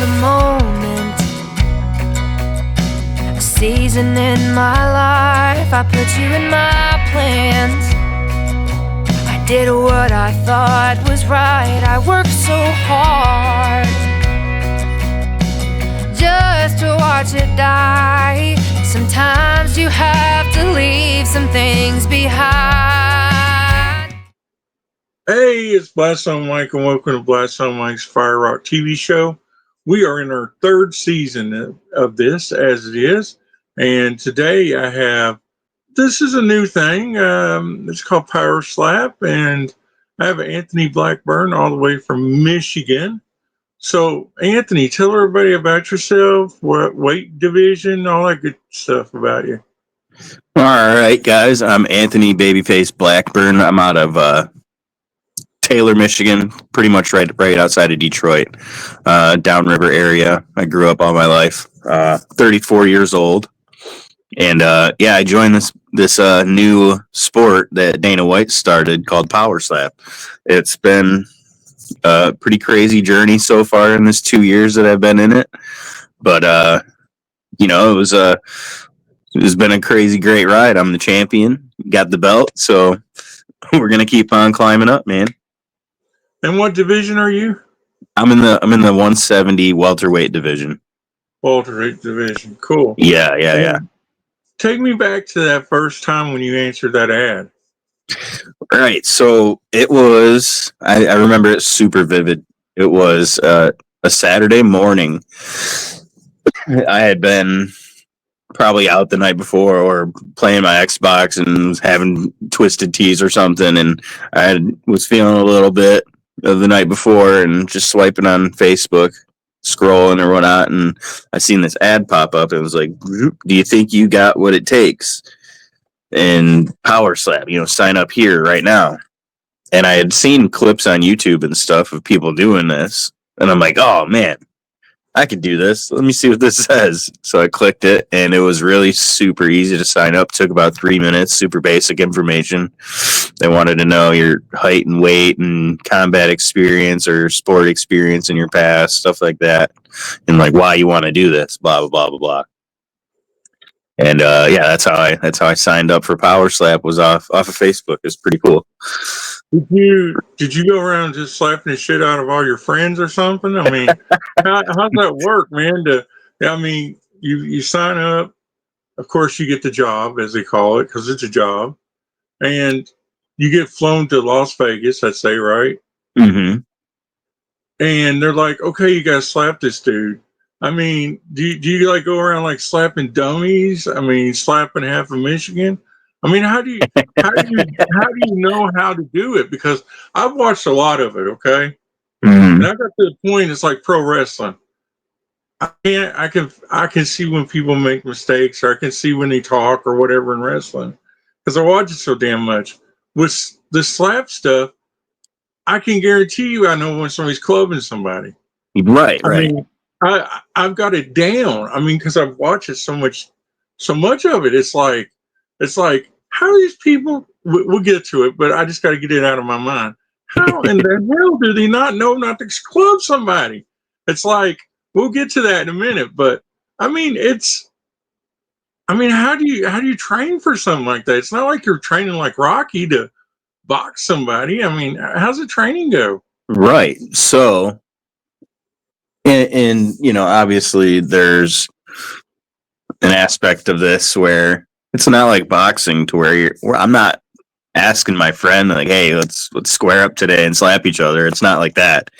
a moment, a season in my life. I put you in my plans. I did what I thought was right. I worked so hard just to watch it die. Sometimes you have to leave some things behind. Hey, it's Blastzone Mike, and welcome to Blastzone Mike's Fire Rock TV show. We are in our third season of this, as it is, and today this is a new thing. It's called Power Slap, and I have Anthony Blackburn all the way from Michigan. So, Anthony, tell everybody about yourself, what weight division, all that good stuff about you. All right, guys. I'm Anthony Babyface Blackburn. I'm out of Taylor, Michigan, pretty much right outside of Detroit, downriver area. I grew up all my life. 34 years old, and I joined this new sport that Dana White started called Power Slap. It's been a pretty crazy journey so far in this 2 years that I've been in it, but it's been a crazy great ride. I'm the champion, got the belt, so we're gonna keep on climbing up, man. And what division are you? I'm in the 170 welterweight division. Welterweight division. Cool. Yeah. Take me back to that first time when you answered that ad. All right, so it was. I remember it super vivid. It was a Saturday morning. I had been probably out the night before or playing my Xbox and was having twisted teas or something, and was feeling a little bit of the night before and just swiping on Facebook, scrolling or whatnot, and I seen this ad pop up. It was like, do you think you got what it takes? And Power Slap, sign up here right now. And I had seen clips on YouTube and stuff of people doing this, and I'm like, oh man, I could do this. Let me see what this says. So I clicked it, and it was really super easy to sign up. Took about 3 minutes, super basic information. They wanted to know your height and weight and combat experience or sport experience in your past, stuff like that, and like why you want to do this, blah, blah, blah, blah, blah. And that's how I signed up for Power Slap, was off of Facebook. It's pretty cool. Did you go around just slapping the shit out of all your friends or something? I mean, how's that work, man? You sign up. Of course, you get the job, as they call it, because it's a job, and you get flown to Las Vegas. I'd say, right? Mm-hmm. And they're like, "Okay, you got to slap this dude." I mean, do you like go around like slapping dummies? I mean, slapping half of Michigan. I mean, how do you know how to do it? Because I've watched a lot of it, okay, and I got to the point. It's like pro wrestling. I can see when people make mistakes, or I can see when they talk or whatever in wrestling, because I watch it so damn much. With the slap stuff, I can guarantee you, I know when somebody's clubbing somebody. Right. I mean, I've got it down. I mean, because I've watched it so much of it. It's like, how are these people? We'll get to it, but I just got to get it out of my mind. How in the hell do they not know not to club somebody? It's like, we'll get to that in a minute, but I mean, how do you train for something like that? It's not like you're training like Rocky to box somebody. I mean, how's the training go? Right. So, and obviously there's an aspect of this where it's not like boxing to where I'm not asking my friend like, hey, let's square up today and slap each other. It's not like that.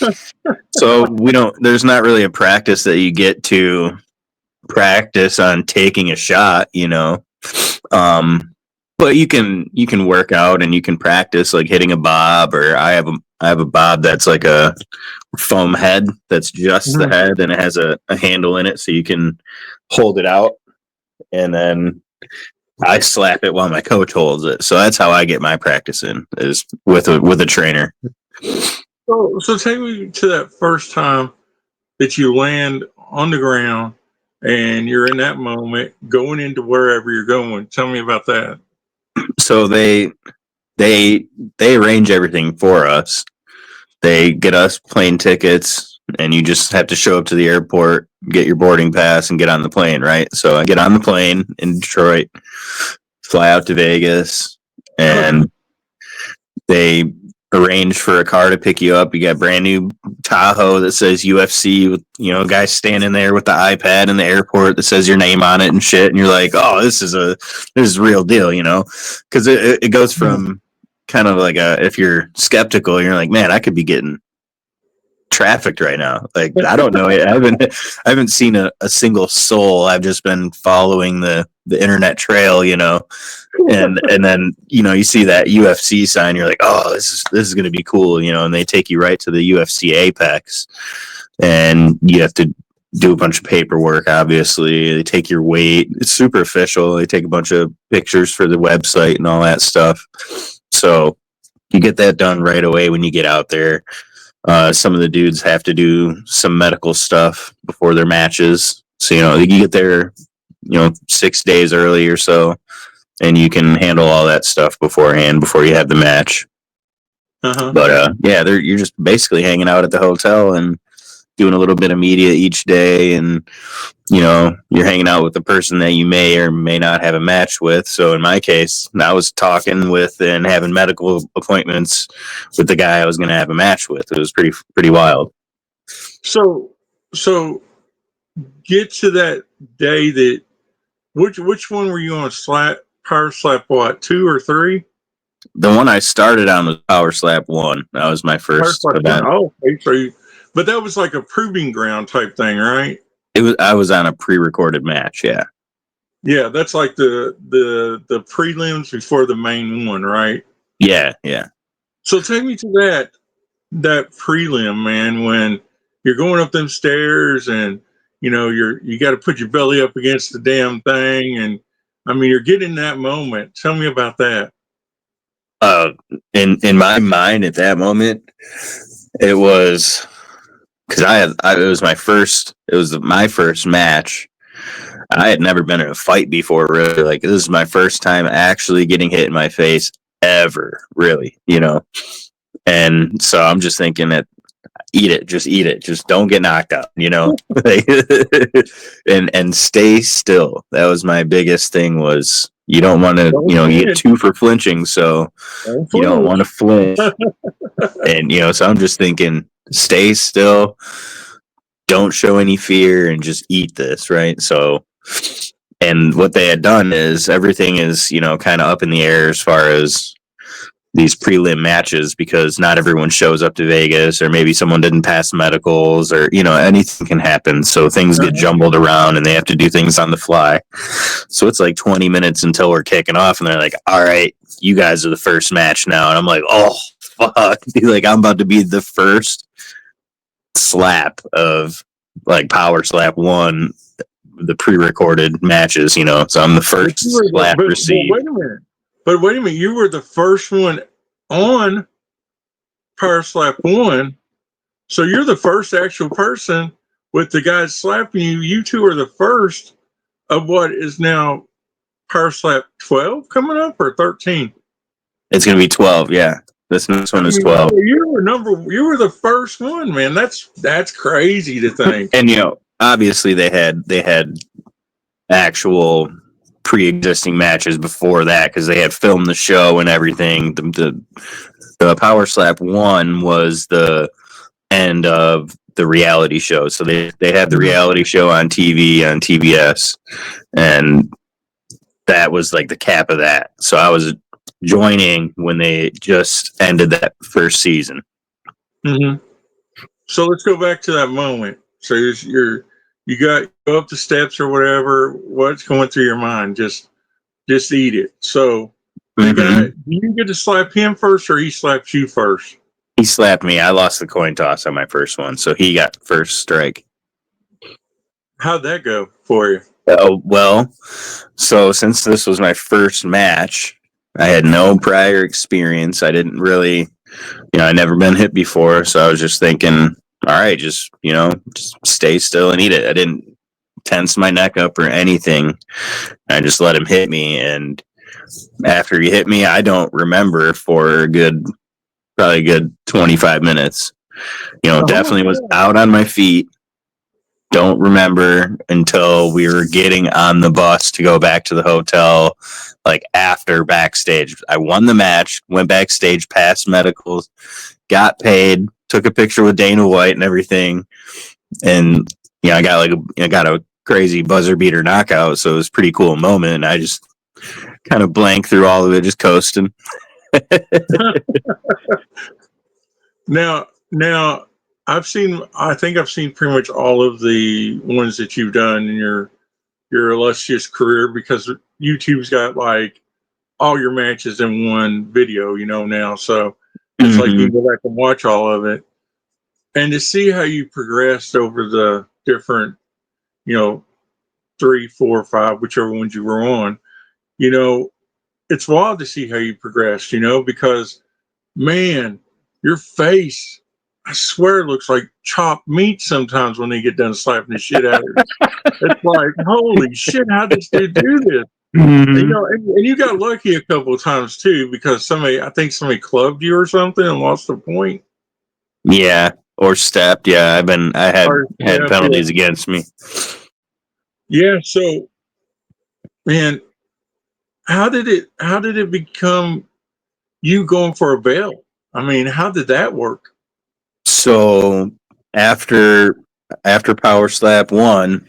So there's not really a practice that you get to practice on taking a shot, but you can work out and you can practice like hitting a bob, or I have a bob that's like a foam head that's just the head, and it has a handle in it so you can hold it out, and then I slap it while my coach holds it. So that's how I get my practice in, is with a trainer. So take me to that first time that you land on the ground and you're in that moment going into wherever you're going. Tell me about that. So they arrange everything for us. They get us plane tickets and you just have to show up to the airport, get your boarding pass, and get on the plane, right? So I get on the plane in Detroit, fly out to Vegas, and they arrange for a car to pick you up. You got a brand new Tahoe that says UFC with, a guy standing there with the iPad in the airport that says your name on it and shit. And you're like, oh, this is real deal, because it goes from kind of like if you're skeptical, you're like, man, I could be getting trafficked right now. Like, I don't know. I haven't seen a single soul. I've just been following the internet trail, and then you see that UFC sign, you're like, oh, this is going to be cool, and they take you right to the UFC Apex, and you have to do a bunch of paperwork. Obviously, they take your weight. It's super official. They take a bunch of pictures for the website and all that stuff. So you get that done right away when you get out there. Some of the dudes have to do some medical stuff before their matches. So, you get there, 6 days early or so, and you can handle all that stuff beforehand before you have the match. But, you're just basically hanging out at the hotel and doing a little bit of media each day. And, you're hanging out with the person that you may or may not have a match with. So in my case, I was talking with and having medical appointments with the guy I was going to have a match with. It was pretty wild. So get to that day that which one were you on? Power slap what, 2 or 3? The one I started on was Power Slap 1. That was my first event. Oh, okay. But that was like a proving ground type thing, right? I was on a pre-recorded match, yeah. Yeah, that's like the prelims before the main one, right? Yeah. So take me to that prelim, man, when you're going up them stairs and you got to put your belly up against the damn thing, and I mean you're getting that moment. Tell me about that. In my mind at that moment, it was because it was my first match. I had never been in a fight before, really. Like, this is my first time actually getting hit in my face ever, really, And so I'm just thinking that eat it, just don't get knocked out, and stay still. That was my biggest thing. Was you don't want to, you get 2 for flinching, so you don't want to flinch. And so I'm just thinking, stay still, don't show any fear, and just eat this, right? So, and what they had done is everything is, kind of up in the air as far as these prelim matches, because not everyone shows up to Vegas, or maybe someone didn't pass medicals, or, anything can happen. So things get jumbled around and they have to do things on the fly. So it's like 20 minutes until we're kicking off, and they're like, all right, you guys are the first match now. And I'm like, oh, fuck. Like, I'm about to be the first slap of like Power Slap 1, the pre-recorded matches, so I'm the first slap received. But wait a minute, you were the first one on Power Slap 1, so you're the first actual person with the guys slapping you. You two are the first of what is now Power Slap 12 coming up, or 13? It's going to be 12, yeah. This next one is 12. You were the first one, man. That's crazy to think. And obviously they had actual pre-existing matches before that, because they had filmed the show and everything. The Power Slap 1 was the end of the reality show. So they had the reality show on TV, on TBS, and that was like the cap of that. So I was joining when they just ended that first season. Mm-hmm. So let's go back to that moment. So you go up the steps or whatever. What's going through your mind? Just eat it. So do you get to slap him first, or he slaps you first? He slapped me. I lost the coin toss on my first one, so he got first strike. How'd that go for you? Well, so since this was my first match, I had no prior experience. I didn't really, I'd never been hit before, so I was just thinking, all right, just stay still and eat it. I didn't tense my neck up or anything. I just let him hit me, and after he hit me, I don't remember for probably a good 25 minutes. Definitely was out on my feet. Don't remember until we were getting on the bus to go back to the hotel, like after backstage. I won the match, went backstage, passed medicals, got paid, took a picture with Dana White and everything. And, I got a crazy buzzer beater knockout. So it was a pretty cool moment. And I just kind of blanked through all of it, just coasting. Now, I think I've seen pretty much all of the ones that you've done in your illustrious career, because YouTube's got like all your matches in one video, now. So it's like you can go back and watch all of it. And to see how you progressed over the different, 3, 4, 5, whichever ones you were on, it's wild to see how you progressed, because, man, your face, I swear, looks like chopped meat sometimes when they get done slapping the shit out of it. It's like, holy shit, how did this dude do this? And, and you got lucky a couple of times too, because I think somebody clubbed you or something and lost a point. Yeah, or stepped. Yeah, I had penalties against me. Yeah, so, man, how did it become you going for a belt? I mean, how did that work? So after Power Slap 1,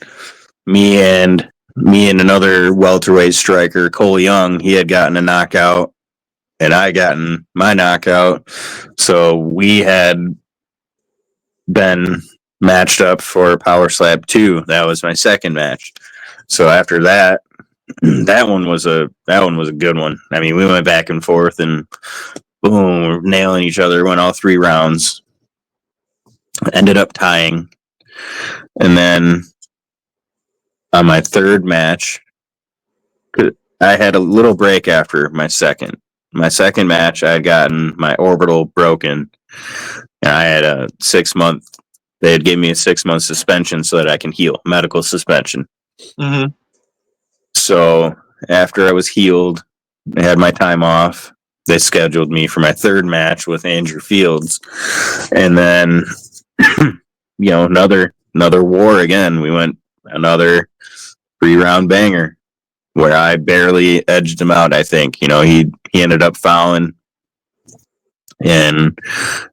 me and another welterweight striker, Cole Young, he had gotten a knockout, and I gotten my knockout. So we had been matched up for Power Slap 2. That was my second match. So after that, that one was a good one. I mean, we went back and forth, and boom, we're nailing each other. Went all 3 rounds. Ended up tying. And then on my third match, I had a little break after my second. My second match, I had gotten my orbital broken. And I had a 6-month, they had given me a 6-month suspension so that I can heal, medical suspension. Mm-hmm. So after I was healed, I had my time off. They scheduled me for my third match with Andrew Fields. And then, another war again. We went another 3-round banger where I barely edged him out, I think. He ended up fouling. And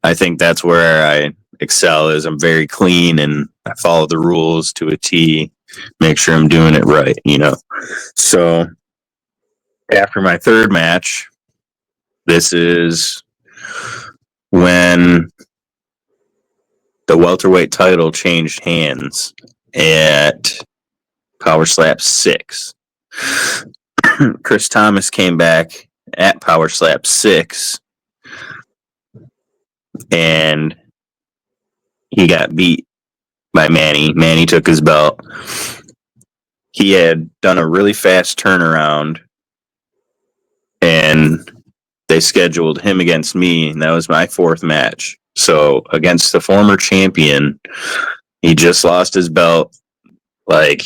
I think that's where I excel, is I'm very clean and I follow the rules to a T, make sure I'm doing it right, So after my third match, this is when the welterweight title changed hands at Power Slap 6. Chris Thomas came back at Power Slap 6, and he got beat by Manny. Manny took his belt. He had done a really fast turnaround, and they scheduled him against me, and that was my 4th match. So against the former champion, he just lost his belt. Like,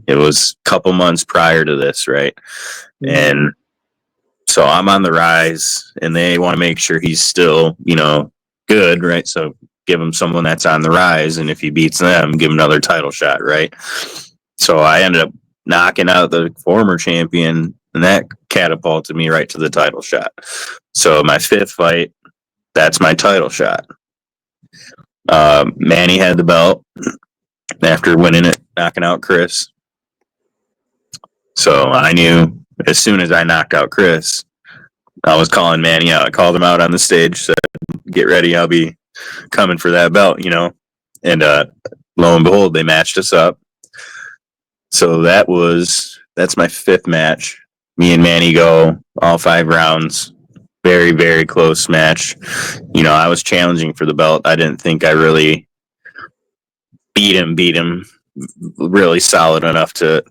it was a couple months prior to this, right? Mm-hmm. And so I'm on the rise, and they want to make sure he's still, good, right? So give him someone that's on the rise, and if he beats them, give him another title shot, right? So I ended up knocking out the former champion, and that catapulted me right to the title shot. So my 5th fight, that's my title shot. Manny had the belt after winning it, knocking out Chris. So I knew as soon as I knocked out Chris, I was calling Manny out. I called him out on the stage, said, "Get ready, I'll be coming for that belt," And lo and behold, they matched us up. So that's my 5th match. Me and Manny go all 5 rounds. Very, very close match. I was challenging for the belt. I didn't think I really beat him really solid enough to,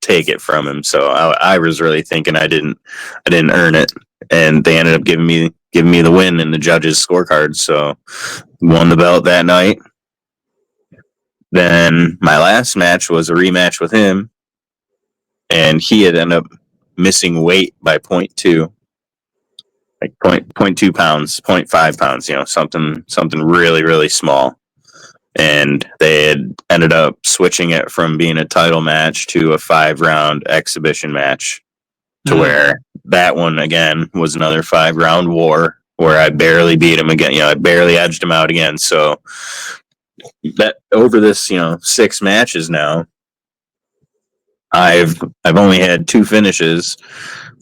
take it from him. So I was really thinking I didn't earn it. And they ended up giving me the win in the judges' scorecards. So won the belt that night. Then my last match was a rematch with him, and he had ended up missing weight by 0.2. like 0.2 pounds, 0.5 pounds, something really, really small. And they had ended up switching it from being a title match to a 5-round exhibition match, to where that one again was another 5-round war where I barely beat him again. I barely edged him out again. So that over this, 6 matches now, I've only had 2 finishes,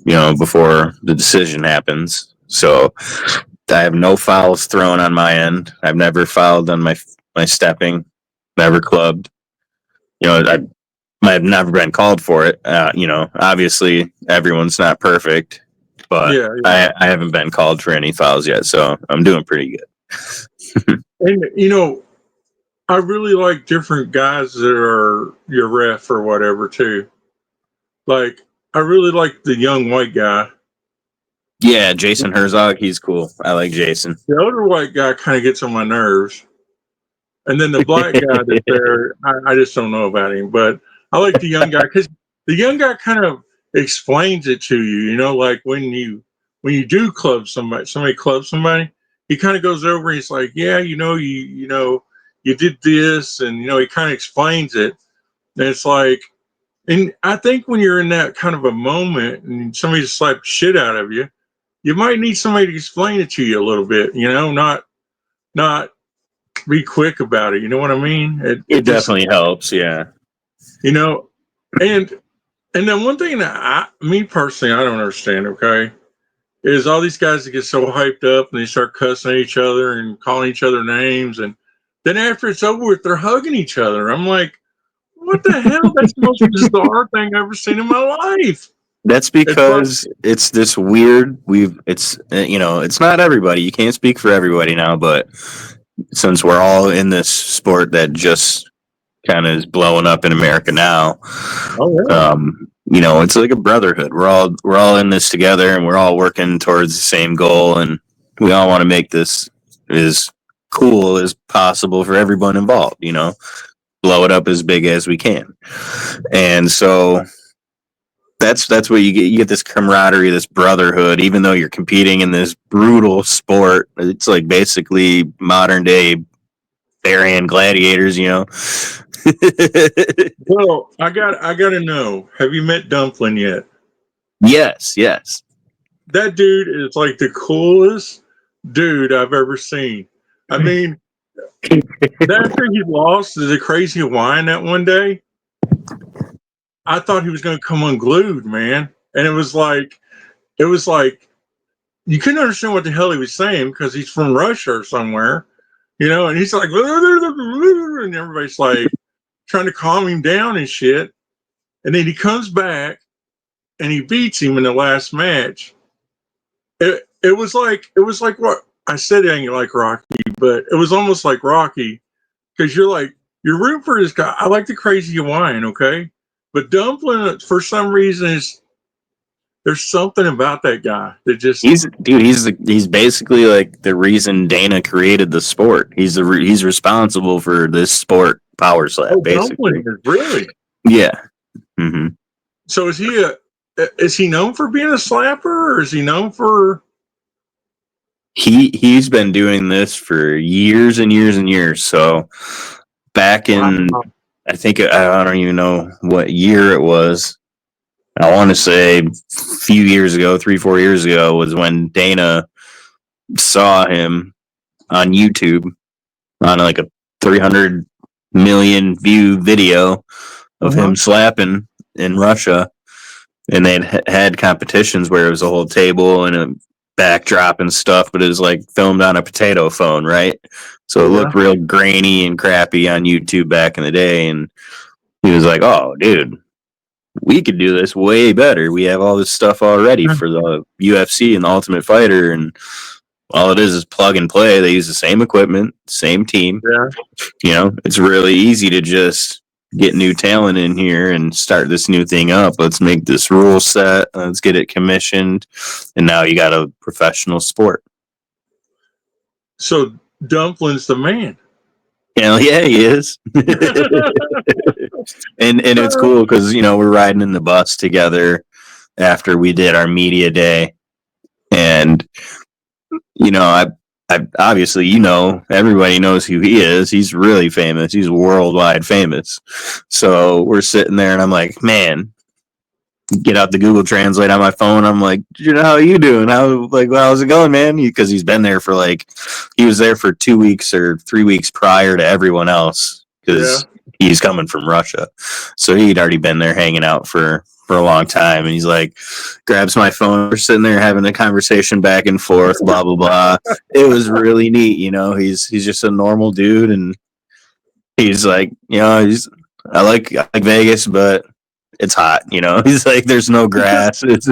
before the decision happens. So I have no fouls thrown on my end. I've never fouled on my stepping, never clubbed. I've never been called for it. Obviously everyone's not perfect, but Yeah. I haven't been called for any fouls yet, so I'm doing pretty good. And I really like different guys that are your ref or whatever too. Like, I really like the young white guy. Yeah, Jason Herzog, he's cool. I like Jason. The older white guy kind of gets on my nerves. And then the black guy that's there, I just don't know about him. But I like the young guy because the young guy kind of explains it to you. Like when you do club somebody clubs somebody, he kind of goes over and he's like, yeah, you did this, and he kind of explains it. And it's like, and I think when you're in that kind of a moment and somebody just slapped shit out of you, you might need somebody to explain it to you a little bit. Not be quick about it. You know what I mean? It definitely helps. Yeah. And then one thing that me personally, I don't understand. Okay, is all these guys that get so hyped up and they start cussing at each other and calling each other names, and then after it's over with, they're hugging each other. I'm like, what the hell? That's the most bizarre thing I've ever seen in my life. That's because it's this weird. It's not everybody. You can't speak for everybody now, but since we're all in this sport that just kind of is blowing up in America now, it's like a brotherhood. We're all in this together, and we're all working towards the same goal, and we all want to make this as cool as possible for everyone involved. Blow it up as big as we can, and so that's what you get. You get this camaraderie, this brotherhood, even though you're competing in this brutal sport. It's like basically modern day Aryan gladiators, Well, I got to know. Have you met Dumpling yet? Yes. That dude is like the coolest dude I've ever seen. I mean, after he lost to the Crazy Hawaiian that one day, I thought he was going to come unglued, man. And it was like you couldn't understand what the hell he was saying because he's from Russia or somewhere, and he's like, and everybody's like trying to calm him down and shit. And then he comes back and he beats him in the last match. It was like what I said, it ain't like Rocky, but it was almost like Rocky because you're rooting for this guy. I like the Crazy Hawaiian, okay? But Dumpling, for some reason, there's something about that guy that just he's basically like the reason Dana created the sport. He's responsible for this sport, power slap. Basically, really, yeah. Mm-hmm. So is he known for being a slapper, or is he known for? He's been doing this for years and years and years. So back in. Wow. I think I don't even know what year it was. I want to say a few years ago, 3-4 years ago, was when Dana saw him on YouTube on like a 300 million view video of him slapping in Russia. And they'd had competitions where it was a whole table and a backdrop and stuff, but it was like filmed on a potato phone, right? So it looked real grainy and crappy on YouTube back in the day. And he was like, oh, dude, we could do this way better. We have all this stuff already for the UFC and the Ultimate Fighter. And all it is plug and play. They use the same equipment, same team. Yeah. It's really easy to just get new talent in here and start this new thing up. Let's make this rule set. Let's get it commissioned. And now you got a professional sport. So Dumpling's the man. Hell yeah, he is. and it's cool because we're riding in the bus together after we did our media day, And I obviously, everybody knows who he is. He's really famous. He's worldwide famous. So we're sitting there, and I'm like, man, get out the Google Translate on my phone. I'm like, how are you doing? How's it going, man? Because he's been there for he was there for 2 weeks or 3 weeks prior to everyone else because he's coming from Russia. So he'd already been there hanging out for a long time. And he's like, grabs my phone. We're sitting there having a conversation back and forth, blah, blah, blah. It was really neat. He's just a normal dude. And he's like, I like Vegas, but it's hot, He's like, there's no grass. It's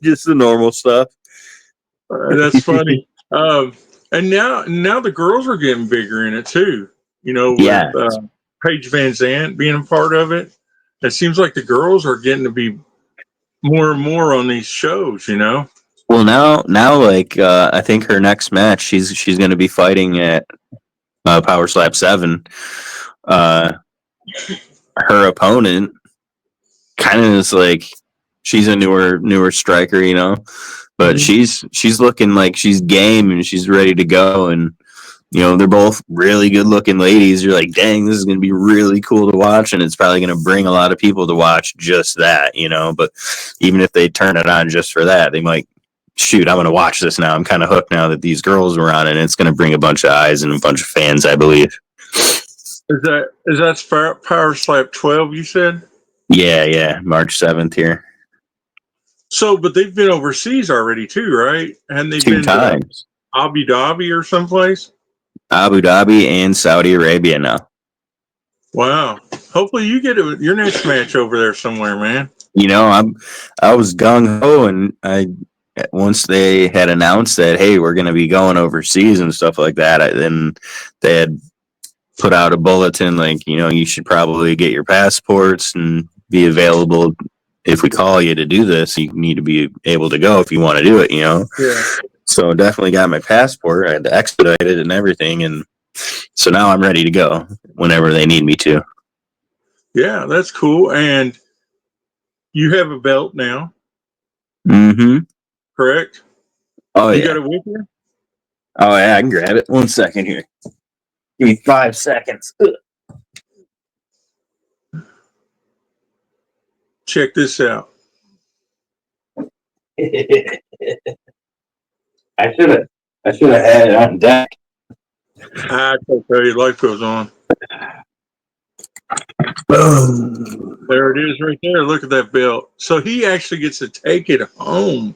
just the normal stuff. That's funny. And now the girls are getting bigger in it too. With Paige Van Zandt being a part of it. It seems like the girls are getting to be more and more on these shows. Well, now, I think her next match, she's going to be fighting at Power Slap 7. Her opponent kind of is like, she's a newer striker, but she's looking like she's game and she's ready to go. And, they're both really good looking ladies. You're like, dang, this is going to be really cool to watch. And it's probably going to bring a lot of people to watch just that, but even if they turn it on just for that, they might, shoot, I'm going to watch this now. I'm kind of hooked now that these girls were on it, and it's going to bring a bunch of eyes and a bunch of fans, I believe. Is that Power Slap 12, you said? Yeah, March 7th here. So, but they've been overseas already too, right? And they've 2 been times. Abu Dhabi or someplace? Abu Dhabi and Saudi Arabia now. Wow. Hopefully you get your next match over there somewhere, man. I was gung-ho, and once they had announced that, hey, we're going to be going overseas and stuff like that, then they had put out a bulletin like, you should probably get your passports and be available. If we call you to do this, you need to be able to go if you want to do it, Yeah. So definitely got my passport. I had to expedite it and everything. And so now I'm ready to go whenever they need me to. Yeah, that's cool. And you have a belt now. Mm-hmm. Correct? Oh, you got it with you? Oh, yeah, I can grab it. 1 second here. Give me 5 seconds. Check this out. I should have had it on deck. I can't tell you, life goes on. Boom. There it is right there. Look at that belt. So he actually gets to take it home.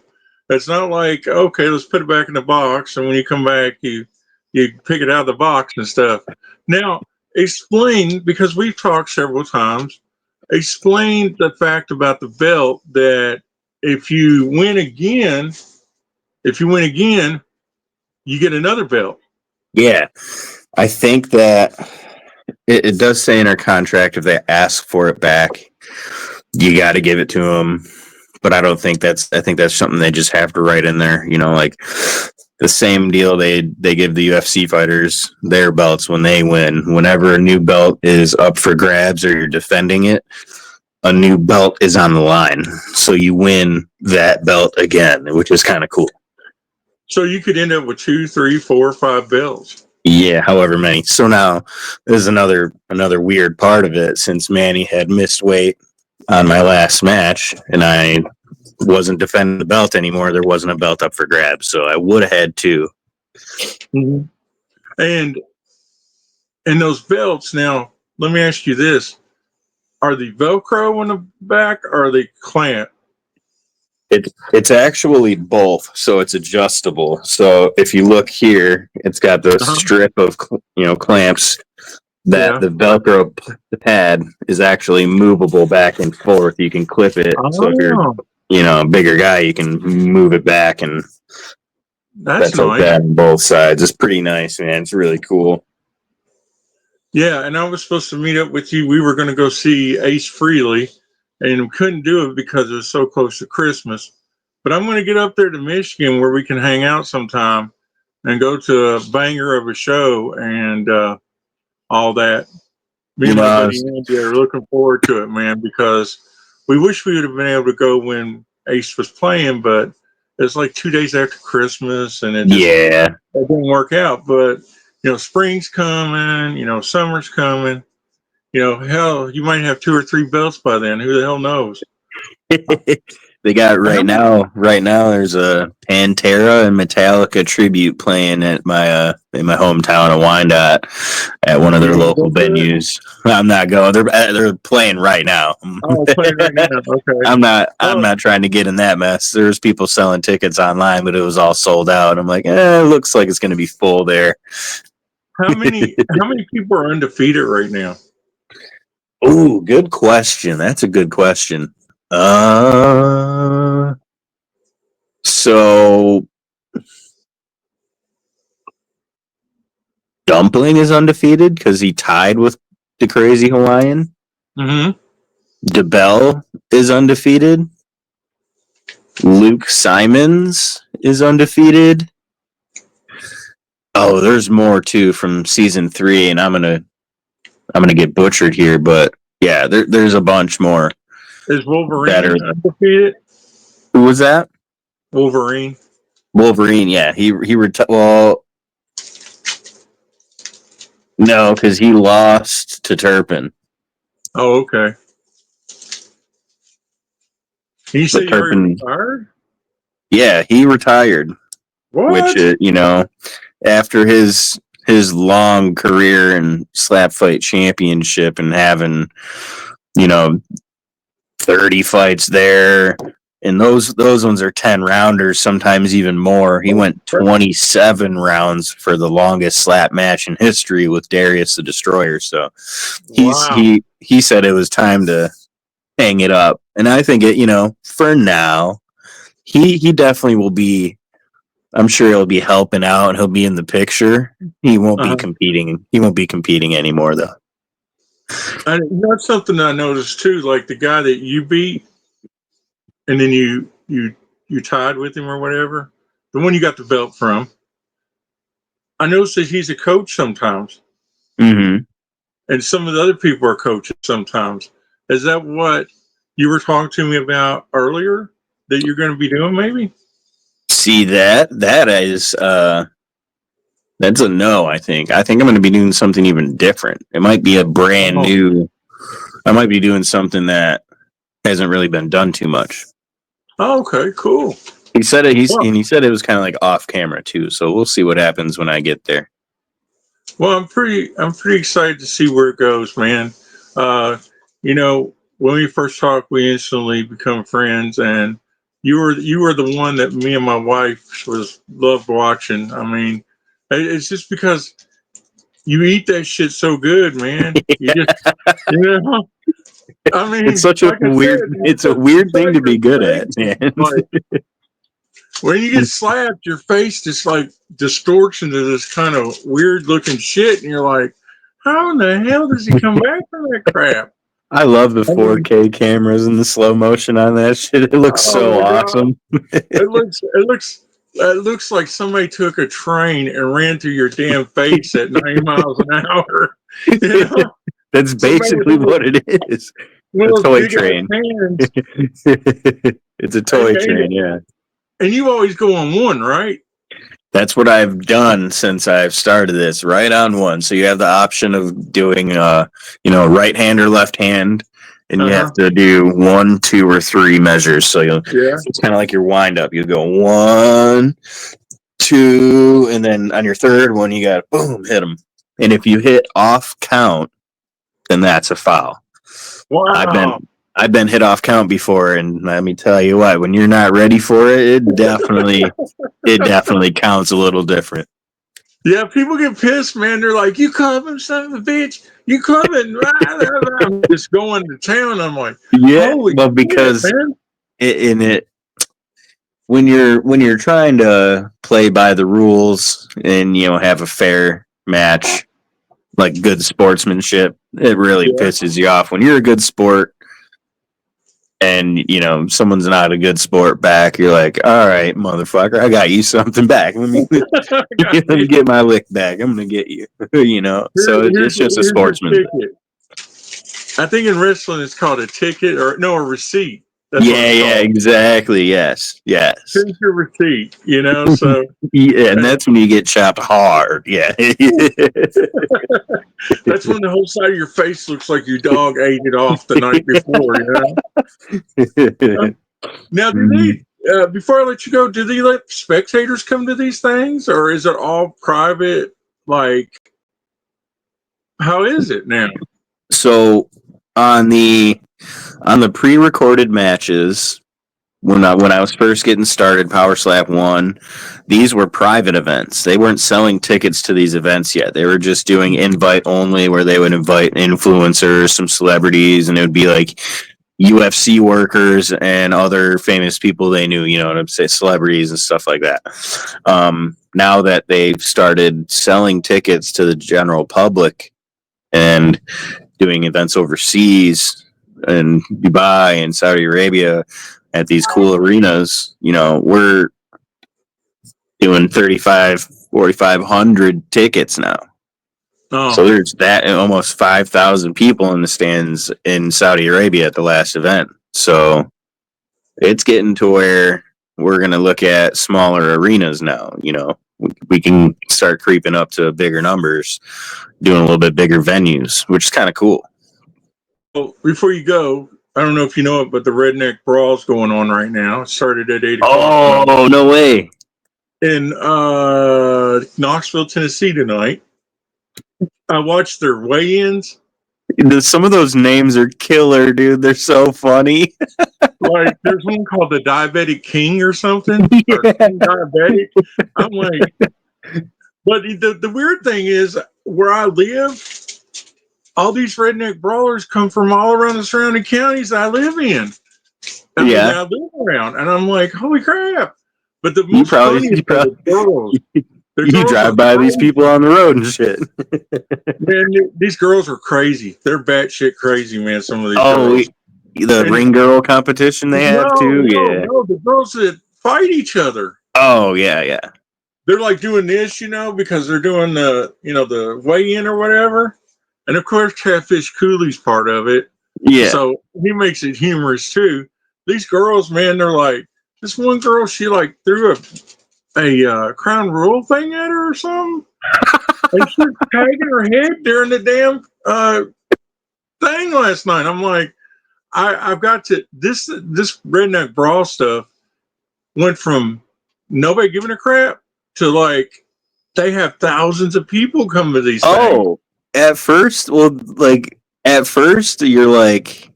It's not like, okay, let's put it back in the box, and when you come back, you pick it out of the box and stuff. Now, explain, because we've talked several times, explain the fact about the belt that if you win again, you get another belt. Yeah, I think that it does say in our contract if they ask for it back, you got to give it to them. But I think that's something they just have to write in there. Like the same deal they give the UFC fighters their belts when they win. Whenever a new belt is up for grabs or you're defending it, a new belt is on the line. So you win that belt again, which is kind of cool. So you could end up with 2, 3, 4, 5 belts. Yeah, however many. So now there's another weird part of it. Since Manny had missed weight on my last match and I wasn't defending the belt anymore, there wasn't a belt up for grabs. So I would have had 2. Mm-hmm. And those belts, now, let me ask you this. Are they Velcro on the back or are they clamp? It's actually both, so it's adjustable. So if you look here, it's got the strip of clamps that the Velcro pad is actually movable back and forth. You can clip it. Oh. So if you're a bigger guy, you can move it back, and that's nice. Like that on both sides. It's pretty nice, man. It's really cool. Yeah, and I was supposed to meet up with you. We were going to go see Ace Frehley, and we couldn't do it because it was so close to Christmas. But I'm going to get up there to Michigan where we can hang out sometime and go to a banger of a show and all that. Me and my buddy Andy are looking forward to it, man, because we wish we would have been able to go when Ace was playing, but it's like 2 days after Christmas, and it didn't work out. But spring's coming. Summer's coming. Hell, you might have 2 or 3 belts by then. Who the hell knows? They got right now. There's a Pantera and Metallica tribute playing at my in my hometown of Wyandotte at one of their local venues. I'm not going. They're playing right now. Oh, playing right now. Okay. I'm not trying to get in that mess. There's people selling tickets online, but it was all sold out. I'm like, it looks like it's going to be full there. How many people are undefeated right now? Oh, good question. That's a good question. So Dumpling is undefeated because he tied with the Crazy Hawaiian. Mm-hmm. DeBell is undefeated. Luke Simons is undefeated. Oh, there's more too from season 3, and I'm gonna get butchered here, but yeah, there's a bunch more. Is Wolverine undefeated? Who was that? Wolverine, yeah. He well, no, because he lost to Turpin. Oh, okay. You say Turpin retired? Yeah, he retired. What? Which after his long career in slap fight championship and having 30 fights there, and those ones are 10 rounders, sometimes even more. He went 27 rounds for the longest slap match in history with Darius the Destroyer. So he said it was time to hang it up, and I think it for now he definitely will be. I'm sure he'll be helping out and he'll be in the picture. He won't be competing. He won't be competing anymore though. And that's something I noticed too. Like the guy that you beat, and then you tied with him or whatever, the one you got the belt from. I noticed that he's a coach sometimes, Mm-hmm. and some of the other people are coaches sometimes. Is that what you were talking to me about earlier that you're going to be doing? Maybe. See that is that's a no. I think I'm going to be doing something even different. It might be a brand new. I might be doing something that hasn't really been done too much. Oh, okay, cool. He said it. He said it was kind of like off camera too. So we'll see what happens when I get there. Well, I'm pretty excited to see where it goes, man. When we first talked, we instantly become friends, and you were the one that me and my wife loved watching. I mean, it's just because you eat that shit so good, man. You just, I mean, it's such a weird thing to be good at, man. Like, when you get slapped, your face just like distorts into this kind of weird looking shit, and you're like, how in the hell does he come back from that crap? I love the 4K cameras and the slow motion on that shit. It looks so awesome. It looks like somebody took a train and ran through your damn face at 90 miles an hour. That's basically what it is. A toy train. It's a toy train, yeah. And you always go on one, right? That's what I've done since I've started this, right on one. So you have the option of doing, right hand or left hand, and you have to do 1, 2, or 3 measures. So it's kind of like your wind up. You go 1, 2, and then on your third one, you got boom, hit them. And if you hit off count, then that's a foul. Wow. I've been hit off count before, and let me tell you what, when you're not ready for it, it definitely counts a little different. Yeah, people get pissed, man. They're like, "You coming, son of a bitch? You coming?" I'm just going to town. I'm like, yeah, well, because when you're trying to play by the rules and have a fair match, like good sportsmanship, it really pisses you off when you're a good sport. And someone's not a good sport back. You're like, all right, motherfucker, I got you something back. Let me get my lick back. I'm gonna get you. So it's just a sportsman. I think in wrestling it's called a ticket a receipt. That's what Yeah, it's yeah, called. exactly. Yes, yes. Here's your receipt, you know. So Yeah, and that's when you get chopped hard. Yeah. that's when the whole side of your face looks like your dog ate it off the night before, you know. Now, do Mhm. they? Before I let you go, do they let spectators come to these things, or is it all private? Like, how is it now? So on the pre-recorded matches, when I was first getting started, Power Slap 1, these were private events. They weren't selling tickets to these events yet. They were just doing invite only, where they would invite influencers, some celebrities, and it would be like UFC workers and other famous people they knew, you know what I'm saying, celebrities and stuff like that. Now that they've started selling tickets to the general public and doing events overseas in Dubai and Saudi Arabia at these cool arenas, you know, we're doing 4,500 tickets now. So Oh, there's that almost 5,000 people in the stands in Saudi Arabia at the last event. So it's getting to where we're going to look at smaller arenas now. You know, we can start creeping up to bigger numbers, doing a little bit bigger venues, which is kind of cool. well, before you go, I don't know if you know it, but the Redneck Brawl's going on right now. It started at 8 o'clock tonight Oh, no way. in Knoxville, Tennessee tonight. I watched their weigh-ins. Some of those names are killer, dude. They're so funny. Like, there's one called the Diabetic King or something, or Yeah. King Diabetic. I'm like, but the weird thing is, where I live, all these redneck brawlers come from all around the surrounding counties I live in. I mean, Yeah. that I live around, and I'm like, holy crap! But the You most probably, funniest are the girls. The you girls are drive by these crazy. people on the road and shit. Man, these girls are crazy. They're batshit crazy, man. Some of these Oh, girls. the And ring girl competition they have too. Yeah. no, the girls that fight each other. Oh, yeah, yeah. They're like doing this, you know, because they're doing the weigh-in or whatever. And of course, Catfish Cooley's part of it. Yeah. So he makes it humorous too. These girls, man, they're like, this one girl, she like threw a crown royal thing at her or something. And she was tagging her head during the damn thing last night. I'm like, I've got to this redneck brawl stuff went from nobody giving a crap to like they have thousands of people come to these things. Oh, at first you're like,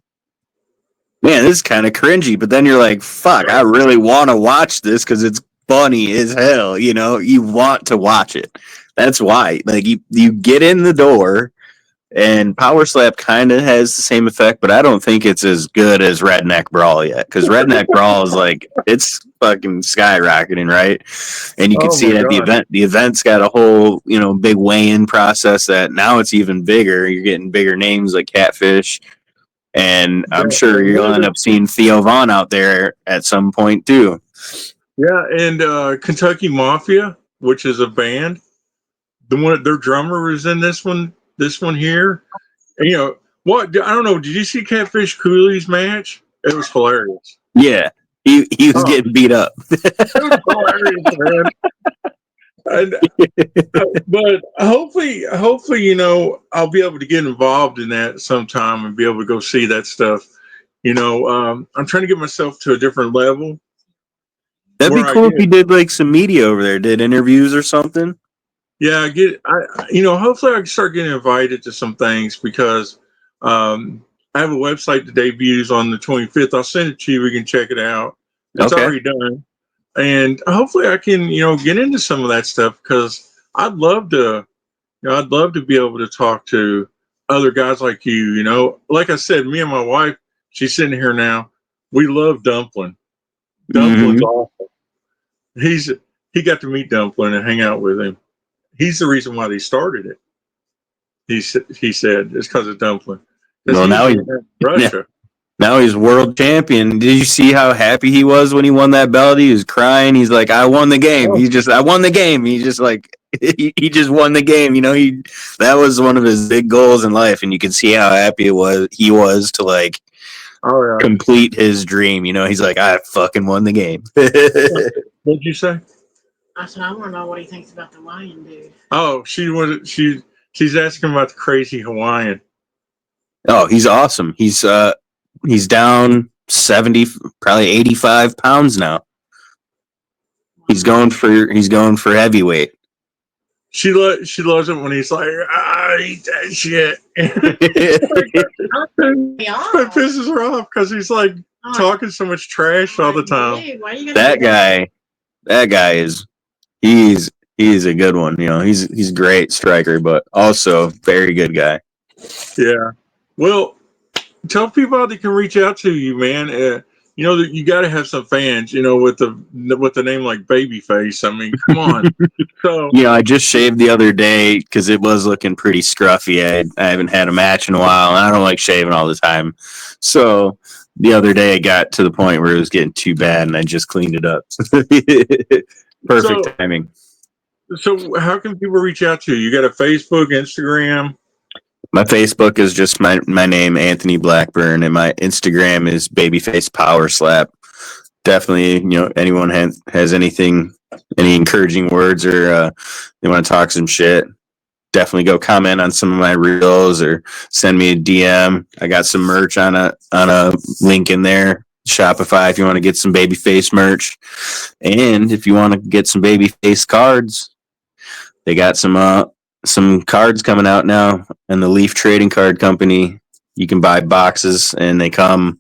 man, this is kind of cringy, but then you're like, fuck, I really want to watch this because it's funny as hell. You know, you want to watch it. That's why. Like you get in the door, and Power Slap kind of has the same effect, but I don't think it's as good as Redneck Brawl yet. Because Redneck Brawl is like, it's fucking skyrocketing, right? And you can Oh see my it at the god! event. The event's got a whole, you know, big weigh-in process that now it's even bigger. You're getting bigger names like Catfish, and I'm Yeah, sure and you'll end up seeing Theo Vaughn out there at some point too. and Kentucky Mafia, which is a band, their drummer was in this one. This one here, and, you know what? I don't know. Did you see Catfish Cooley's match? It was hilarious. Yeah, he was Oh, getting beat up. it was hilarious, man. And but hopefully, you know, I'll be able to get involved in that sometime and be able to go see that stuff. You know, I'm trying to get myself to a different level That'd be where I cool if you get, did like some media over there, did interviews or something. yeah, hopefully I can start getting invited to some things because I have a website that debuts on the 25th. I'll send it to you. We can check it out. It's Okay. already done. And hopefully I can, you know, get into some of that stuff because I'd love to be able to talk to other guys like you. You know, like I said, me and my wife, she's sitting here now. We love Dumpling. Dumpling's Mm-hmm. awesome. He got to meet Dumpling and hang out with him. He's the reason why they started it. He said it's because of Dumpling because Well, he was now in Russia. now he's world champion. Did you see how happy he was when he won that belt? He was crying. He's like, "I won the game." Oh, I won the game. He just like he just won the game. You know, that was one of his big goals in life, and you could see how happy he was to like Oh yeah. complete his dream. You know, he's like, I fucking won the game. What'd you say? I said, I want to know what he thinks about the Hawaiian dude. Oh, she's asking about the crazy Hawaiian. Oh, he's awesome. He's down 70, probably 85 pounds now. He's going for heavyweight. She loves it when he's like, eat that shit. It pisses her off because he's like talking so much trash all the time. Dude, why are you That guy is he's a good one. You know, he's a great striker, but also very good guy. Yeah. Well, tell people how they can reach out to you, man. You know that you got to have some fans. You know, with the name like Babyface. I mean, come on. So You know, I just shaved the other day because it was looking pretty scruffy. I haven't had a match in a while, and I don't like shaving all the time. So the other day, I got to the point where it was getting too bad, and I just cleaned it up. Perfect timing. So how can people reach out to you? You got a Facebook, Instagram? My Facebook is just my name, Anthony Blackburn, and my Instagram is Babyface Power Slap. Definitely, you know, anyone has anything, any encouraging words, or they want to talk some shit, definitely go comment on some of my reels or send me a DM. I got some merch on a link in there. Shopify if you want to get some Babyface merch, and if you want to get some Babyface cards, they got some cards coming out now, and the Leaf Trading Card Company. You can buy boxes, and they come.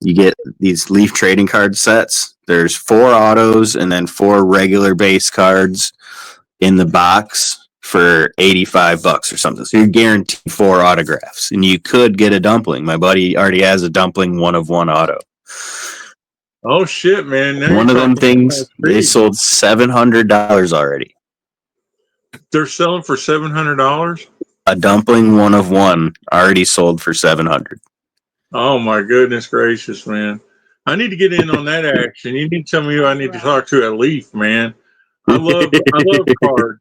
You get these Leaf Trading Card sets. There's 4 autos and then 4 regular base cards in the box for $85 or something. So you're guaranteed 4 autographs, and you could get a dumpling. My buddy already has a dumpling 1-of-1 auto. Oh shit, man! Now One of you're them talking things, about they trees. sold $700 already. They're selling for $700. A dumpling 1-of-1 already sold for $700. Oh my goodness gracious, man! I need to get in on that action. You need to tell me who I need to talk to at Leaf, man. I love cards.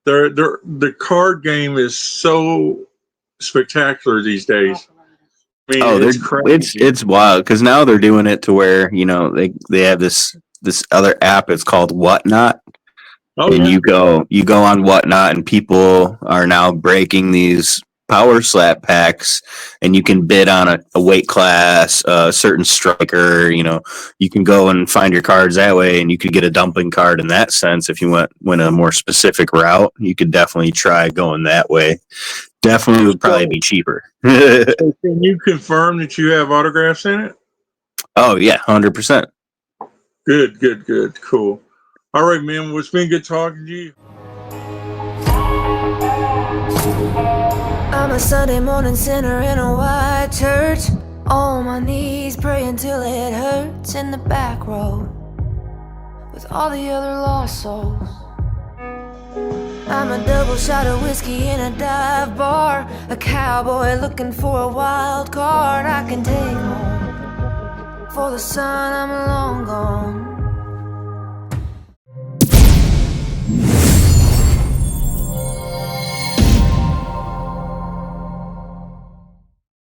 The card game is so spectacular these days. I mean, it's crazy. It's wild because now they're doing it to where, you know, they have this other app. It's called Whatnot. Oh, And yeah. you go on Whatnot, and people are now breaking these power slap packs, and you can bid on a weight class, a certain striker. You know, you can go and find your cards that way, and you could get a dumpling card in that sense. If you went a more specific route, you could definitely try going that way. Definitely would probably be cheaper. Can you confirm that you have autographs in it? Oh yeah, 100%. Good, cool. All right, man. Well, it's been good talking to you. I'm a Sunday morning sinner in a white church, on my knees praying till it hurts in the back row with all the other lost souls. I'm a double shot of whiskey in a dive bar, a cowboy looking for a wild card I can take home. For the sun, I'm long gone.